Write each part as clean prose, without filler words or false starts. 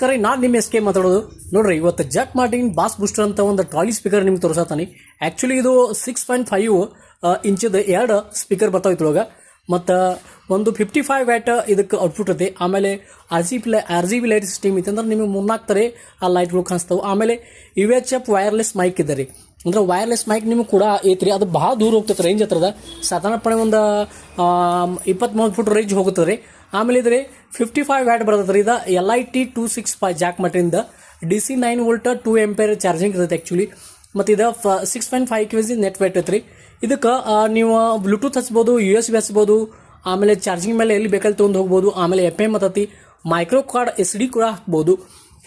ನಮಸ್ಕಾರ ರೀ, ನಾನು ನಿಮ್ಮ SK ಮಾತಾಡೋದು. ನೋಡ್ರಿ, ಇವತ್ತು ಜಾಕ್ ಮಾರ್ಟಿನ್ ಬಾಸ್ ಬೂಸ್ಟರ್ ಅಂತ ಒಂದು ಟ್ರಾಲಿ ಸ್ಪೀಕರ್ ನಿಮ್ಗೆ ತೋರಿಸತ್ತಾನೆ. ಆ್ಯಕ್ಚುಲಿ ಇದು 6.5 ಇಂಚದ 2 ಸ್ಪೀಕರ್ ಬರ್ತಾವೆ ಇದ್ರೊಳಗೆ. ಮತ್ತು ಒಂದು 55 ವ್ಯಾಟ್ ಇದಕ್ಕೆ ಔಟ್ಪುಟ್ ಐತಿ. ಆಮೇಲೆ RGB ಲೈಟ್ ಸಿಸ್ಟಮ್ ಐತೆ ಅಂದ್ರೆ ನಿಮಗೆ 3-4 ಥರ ಆ ಲೈಟ್ಗಳು ಕಾಣಿಸ್ತಾವೆ. ಆಮೇಲೆ UHF ವೈರ್ಲೆಸ್ ಮೈಕ್ ಇದೆ ರೀ. ಅಂದ್ರೆ ವೈರ್ಲೆಸ್ ಮೈಕ್ ನಿಮಗೆ ಕೂಡ ಐತ್ರಿ. ಅದು ಭಾಳ ದೂರ ಹೋಗ್ತದೆ, ರೇಂಜ್ ಹತ್ರದ ಸಾಧಾರಣಪಣೆ ಒಂದು 23 ಫುಟ್ ರೇಂಜ್ ಹೋಗುತ್ತದೆ ರೀ. ಆಮೇಲೆ ಇದ್ರಿ 55 ವ್ಯಾಟ್ ಬರ್ತದೆ ರೀ. ಇದು LIT 265 ಜಾಕ್ ಮಟಿಂದ DC 9 ವೋಲ್ಟ್ 2 ಆಂಪಿಯರ್ ಚಾರ್ಜಿಂಗ್ ಇರುತ್ತೆ ಆ್ಯಕ್ಚುಲಿ. ಮತ್ತು ಇದು 6.5 kg ನೆಟ್ ವೇಟ್ ಐತ್ರಿ. ಇದಕ್ಕೆ ನೀವು ಬ್ಲೂಟೂತ್ ಹಚ್ಬೋದು, USB ಹಚ್ಬೋದು, ಆಮೇಲೆ ಚಾರ್ಜಿಂಗ್ ಮೇಲೆ ಎಲ್ಲಿ ಬೇಕಲ್ಲಿ ತೊಗೊಂಡು ಹೋಗ್ಬೋದು. ಆಮೇಲೆ FM ಹತ್ತತಿ, ಮೈಕ್ರೋ ಕಾರ್ಡ್ SD ಕೂಡ ಹಾಕ್ಬೋದು.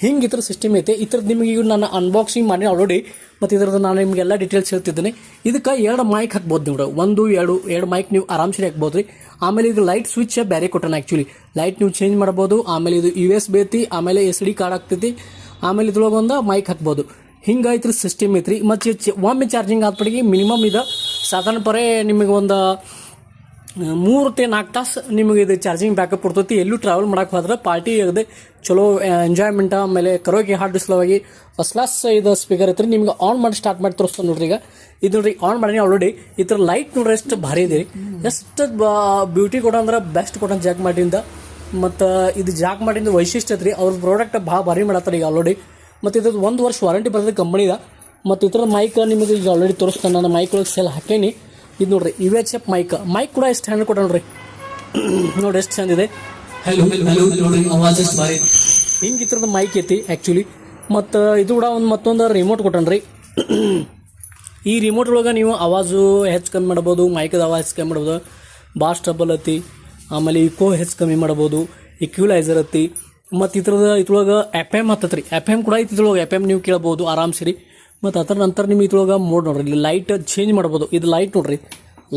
ಹಿಂಗೆ ಈ ಥರ ಸಿಸ್ಟಮ್ ಐತೆ. ಈ ಥರದ್ದು ನಿಮಗೆ ಈಗ ನಾನು ಅನ್ಬಾಕ್ಸಿಂಗ್ ಮಾಡಿ ಆಲ್ರೆಡಿ. ಮತ್ತು ಇದ್ರದ್ದು ನಾನು ನಿಮಗೆಲ್ಲ ಡೀಟೇಲ್ಸ್ ಹೇಳ್ತಿದ್ದೀನಿ. ಇದಕ್ಕೆ 2 ಮೈಕ್ ಹಾಕ್ಬೋದು ನೀವು. 1-2 ಮೈಕ್ ನೀವು ಆರಾಮ್ಸೆ ಹಾಕ್ಬೋದು ರೀ. ಆಮೇಲೆ ಇದು ಲೈಟ್ ಸ್ವಿಚ್ ಬೇರೆ ಕೊಟ್ಟಾನ ಆ್ಯಕ್ಚುಲಿ. ಲೈಟ್ ನೀವು ಚೇಂಜ್ ಮಾಡ್ಬೋದು. ಆಮೇಲೆ ಇದು USB ಐತಿ, ಆಮೇಲೆ SD ಕಾರ್ಡ್ ಆಗ್ತೈತಿ. ಆಮೇಲೆ ಇದ್ರೊಳಗೆ ಒಂದು ಮೈಕ್ ಹಾಕ್ಬೋದು. ಹಿಂಗೆ ಐತ್ರಿ ಸಿಸ್ಟಮ್ ಐತ್ರಿ. ಮತ್ತು ಒಮ್ಮೆ ಚಾರ್ಜಿಂಗ್ ಆದ್ಪಡಿಗೆ ಮಿನಿಮಮ್ ಇದು ಸಾಧಾರಣ ಪರೇ ನಿಮಗೆ ಒಂದು 3-4 ತಾಸು ನಿಮಗೆ ಇದು ಚಾರ್ಜಿಂಗ್ ಬ್ಯಾಕಪ್ ಕೊಡ್ತೈತಿ. ಎಲ್ಲೂ ಟ್ರಾವೆಲ್ ಮಾಡೋಕೆ ಹೋದ್ರೆ ಪಾರ್ಟಿ ಆಗದೆ ಚಲೋ ಎಂಜಾಯ್ಮೆಂಟ್. ಆಮೇಲೆ ಕರೋಕೆ ಹಾಡು ಸಲುವಾಗಿ ಫಸ್ಟ್ ಕ್ಲಾಸ್ ಇದು ಸ್ಪೀಕರ್ ಐತ್ರಿ. ನಿಮ್ಗೆ ಆನ್ ಮಾಡಿ ಸ್ಟಾರ್ಟ್ ಮಾಡಿ ತೋರಿಸ್ತಾನೆ ನೋಡ್ರಿ. ಈಗ ಇದು ನೋಡ್ರಿ ಆನ್ ಮಾಡಿ ಆಲ್ರೆಡಿ. ಈ ಥರ ಲೈಟ್ ನೋಡ್ರಿ ಎಷ್ಟು ಭಾರಿ ಇದೆ ರೀ. ಎಷ್ಟು ಬ್ಯೂಟಿ ಕೊಡ ಅಂದ್ರೆ ಬೆಸ್ಟ್ ಕೊಟ್ಟ ಜಾಕ್ ಮಾಡಿಂದ. ಮತ್ತು ಇದು ಜಾಕ್ ಮಾಡಿಂದ ವೈಶಿಷ್ಟ್ಯ ಐತ್ರಿ. ಅವ್ರ ಪ್ರಾಡಕ್ಟ್ ಭಾಳ ಭಾರಿ ಮಾಡತ್ತಾರೆ ಈಗ ಆಲ್ರೆಡಿ. ಮತ್ತು ಇದ್ರದ್ದು 1 ವರ್ಷ ವಾರಂಟಿ ಬರ್ತದೆ ಕಂಪ್ನಿದ. ಮತ್ತು ಈ ಥರ ಮೈಕ್ ನಿಮಗೆ ಈಗ ಆಲ್ರೆಡಿ ತೋರಿಸ್ತಾನೆ. ನಾನು ಮೈಕ್ ಒಳಗೆ ಸೆಲ್ ಹಾಕೇನಿ. ಇದು ನೋಡ್ರಿ UHF ಮೈಕ್ ಕೂಡ ಎಷ್ಟು ಹ್ಯಾಂಡ್ ಕೊಟ್ಟ ನೋಡ್ರಿ. ನೋಡ್ರಿ ಎಷ್ಟು ಚಂದಿದೆ. ಹಿಂಗೆ ಈ ಥರದ ಮೈಕ್ ಐತಿ ಆ್ಯಕ್ಚುಲಿ. ಮತ್ತು ಇದು ಕೂಡ ಮತ್ತೊಂದು ರಿಮೋಟ್ ಕೊಟ್ಟನ್ರಿ. ಈ ರಿಮೋಟ್ ಒಳಗೆ ನೀವು ಆವಾಜು ಹೆಚ್ಚು ಕಮ್ಮಿ ಮಾಡ್ಬೋದು, ಮೈಕದ ಆವಾಜ್ ಹೆಚ್ಚು ಕಮ್ಮಿ ಮಾಡ್ಬೋದು. ಬಾಸ್ ಟ್ರಬಲ್ ಐತಿ, ಆಮೇಲೆ ಇಕೋ ಹೆಚ್ಚು ಕಮ್ಮಿ ಮಾಡ್ಬೋದು, ಇಕ್ವಿಲೈಸರ್ ಐತಿ. ಮತ್ತು ಇದ್ರೊಳಗೆ FM ಹತ್ತತ್ರಿ. FM ಕೂಡ ಐತಿ ಇದ್ರೊಳಗೆ. FM ನೀವು ಕೇಳ್ಬೋದು ಆರಾಮ್ಸೆ ರೀ. ಮತ್ತು ಅದರ ನಂತರ ನಿಮ್ಗೆ ಇದ್ರೊಳಗೆ ಮೋಡ್ ನೋಡ್ರಿ, ಇಲ್ಲಿ ಲೈಟ್ ಚೇಂಜ್ ಮಾಡ್ಬೋದು. ಇದು ಲೈಟ್ ನೋಡ್ರಿ,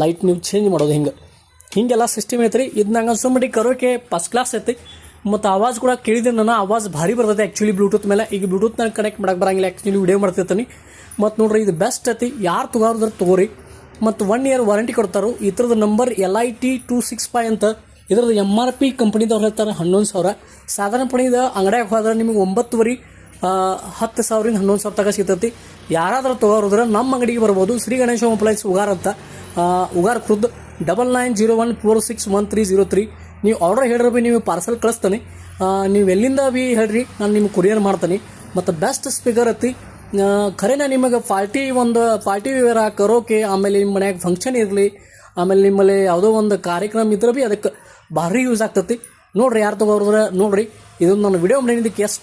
ಲೈಟ್ ನೀವು ಚೇಂಜ್ ಮಾಡೋದು ಹಿಂಗೆಲ್ಲ ಸಿಸ್ಟಮ್ ಐತ್ರಿ. ಇದು ನಂಗೆ ಅನ್ಸೋ ಕರೋಕೆ ಫಸ್ಟ್ ಕ್ಲಾಸ್ ಐತಿ. ಮತ್ತು ಆವಾಜ್ ಕೂಡ ಕೇಳಿದ್ರೆ ನಾನು ಆವಾಜ್ ಭಾರಿ ಬರ್ತೈತೆ ಆ್ಯಕ್ಚುಲಿ ಬ್ಲೂಟೂತ್ ಮೇಲೆ. ಈಗ ಬ್ಲೂಟೂತ್ ನಾನು ಕನೆಕ್ಟ್ ಮಾಡಕ್ಕೆ ಬರಂಗಿಲ್ಲ ಆ್ಯಕ್ಚುಲಿ, ವಿಡಿಯೋ ಮಾಡ್ತಿರ್ತೀನಿ. ಮತ್ತು ನೋಡ್ರಿ ಇದು ಬೆಸ್ಟ್ ಐತಿ. ಯಾರು ತೊಗೊಳೋದ್ರ ತೊಗೋರಿ. ಮತ್ತು 1 ಇಯರ್ ವಾರಂಟಿ ಕೊಡ್ತಾರೆ. ಈ ಥರದ ನಂಬರ್ LIT 265 ಅಂತ. ಇದ್ರದ್ದು MRP ಕಂಪ್ನಿದವ್ರು ಹೇಳ್ತಾರೆ 11,000. ಸಾಧಾರಣ ಪಣಿದ ಅಂಗಡಿಯಾಗ ಹೋದ್ರೆ ನಿಮಗೆ 9,500 10,000 11,000 ತಗ ಸಿಗ್ತೈತಿ. ಯಾರಾದ್ರೂ ತೊಗೊಳೋದ್ರೆ ನಮ್ಮ ಅಂಗಡಿಗೆ ಬರ್ಬೋದು. ಶ್ರೀ ಗಣೇಶ ಅಪ್ಲೈನ್ಸ್ ಉಗಾರ್ ಅಂತ. ಉಗಾರ್ ಖುದ್ದು 9901461303. ನೀವು ಆರ್ಡರ್ ಹೇಳ್ರಿ ಬಿ ನೀವು ಪಾರ್ಸಲ್ ಕಳಿಸ್ತಾನೆ. ನೀವು ಎಲ್ಲಿಂದ ಬಿ ಹೇಳ್ರಿ, ನಾನು ನಿಮ್ಗೆ ಕೊರಿಯರ್ ಮಾಡ್ತಾನೆ. ಮತ್ತು ಬೆಸ್ಟ್ ಸ್ಪೀಕರ್ ಐತಿ. ಖರೇನ ನಿಮಗೆ ಪಾರ್ಟಿ ವೇರ ಕರೋಕೆ, ಆಮೇಲೆ ನಿಮ್ಮ ಮನ್ಯಾಗ ಫಂಕ್ಷನ್ ಇರಲಿ, ಆಮೇಲೆ ನಿಮ್ಮಲ್ಲಿ ಯಾವುದೋ ಒಂದು ಕಾರ್ಯಕ್ರಮ ಇದ್ರೆ ಬಿ ಅದಕ್ಕೆ ಭಾರಿ ಯೂಸ್ ಆಗ್ತೈತಿ. ನೋಡ್ರಿ ಯಾರು ತೊಗೊಳೋದ್ರೆ ನೋಡ್ರಿ. ಇದೊಂದು ನಾನು ವಿಡಿಯೋ ಮಾಡಿದ್ದಕ್ಕೆ ಎಷ್ಟು